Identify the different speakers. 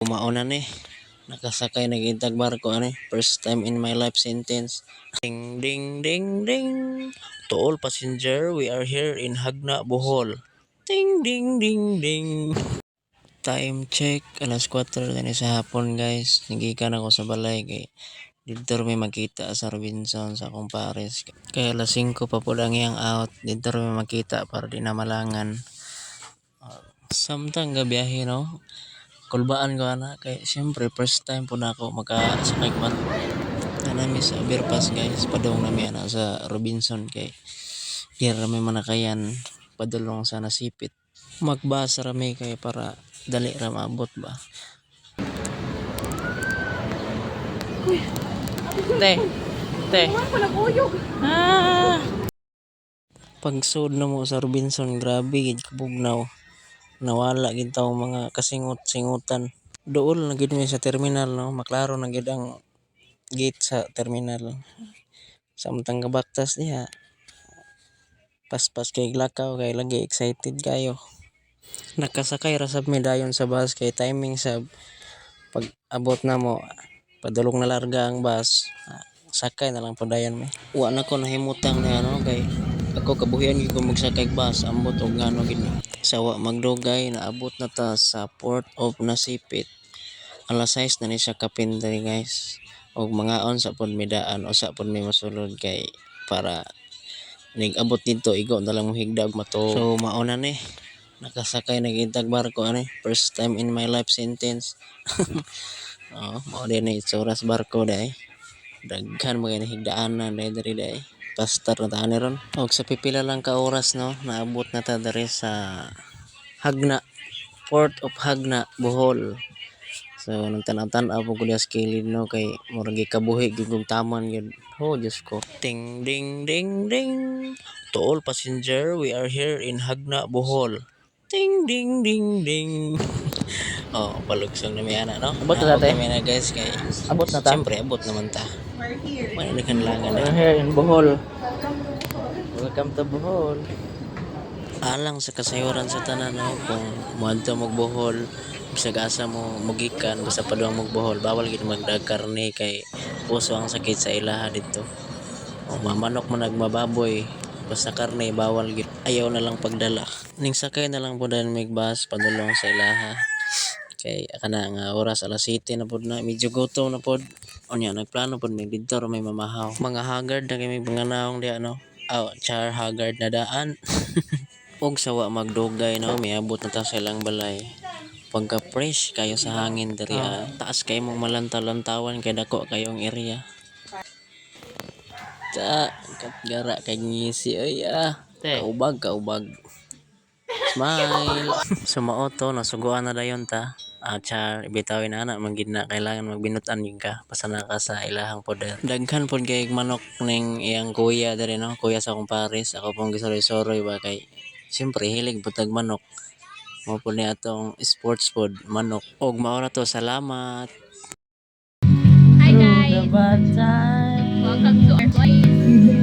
Speaker 1: Mauna ni nakasakay nagintag barko ani first time in my life sentence. Ding ding ding ding. To all passenger, we are here in Hagna, Bohol. Ding ding ding ding. Time check alas 4 na sa hapon guys. Nagikan ako sa balay kay dito may makita sa Robinson sa akong pares. Kaya alas 5 pa po lang iyang out. Dito may makita para di na malangan. Samtang gabiyahe no. Kulbaan ko ana kay siyempre first time po na ako makasakay man. Nami sa overpass guys, padong nami ana sa Robinson kay di rami manakayan padulong sa nasipit. Magbasa rami kay para dali ra maabot ba. Te. Te. Ah. Pagsud na mo sa Robinson, grabe gid kabugnaw. Nawala gid taw mga kasingot-singutan. Dool na gid mi sa terminal no, maklaro na gid ang gate sa terminal. Samtang kabaktas niya. Paspas kay lakaw kay lagi excited kayo. Nakasakay ra sab mi dayon sa bus kay timing sa pag abot na mo padulong na larga ang bus. Sakay na lang po dayon mi. Wa na ko nahimutang na ano kay ako kabuhian gyud ko magsakay bus ambot og ngano gid sawa magdugay naabot na ta sa Port of Nasipit. Alas 6 na ni siya kapindri guys. Og mangaon sa pod midaan o sa pod may masulod kay para nig-abot dito igo na lang mo higda og mato. So mauna ni nakasakay nagintag barko ani first time in my life sentence. Oh, mao din ni itsura sa barko dai. Daghan mga higdaanan diri dai. Pastar na taani ron. Og sa pipila lang ka oras no, naabot na ta diri sa Hagna, Port of Hagna, Bohol. So nagtanaw-tanaw po ko sa kilid no kay murag gikabuhi gyud kog taman gyud. Oh Diyos ko. Ding ding ding ding. To all passenger, we are here in Hagna, Bohol. Ding ding ding ding. Oh, palugsong na may ana no.
Speaker 2: Abot na
Speaker 1: Okay
Speaker 2: natin.
Speaker 1: na guys kay.
Speaker 2: Abot na ta.
Speaker 1: Siyempre abot naman ta. May kanlangan na.
Speaker 2: We're here in Bohol. Welcome to Bohol.
Speaker 1: Alang sa kasayuran sa tanan no kung moadto mo Bohol bisag asa mo mugikan basta paduang mo Bohol bawal gid magdag karne kay puso ang sakit sa ilaha dito. O mamanok man nagmababoy basta karne bawal gid ayaw na lang pagdala. Ning sakay na lang pud mig bus padulong sa ilaha. Kay kana nga oras alas 7 na pud na medyo gutom na pud. Unya nagplano pud mig didto may mamahaw. Mga haggard na kay may panganawong di ano. Char haggard na daan. Og sawa magdugay no miabot na ta sa ilang balay. Pagka fresh kayo sa hangin diri taas kayo mong malantaw-lantawan kay dako kayong area. Katgara kay ngisi ay kaubag. Smile. Sumauto nasuguan na dayon ta. Char bitawin na manggid na kailangan magbinutan yung ka pasana ka sa ilahang poder. Daghan pod kay manok ning iyang kuya diri no, kuya sa akong pares. Ako pong gisoroy-soroy ba kay siyempre hilig butag manok. Mao po ni atong sports food manok. Og mao na to, salamat.
Speaker 3: Hi guys! Welcome to our place.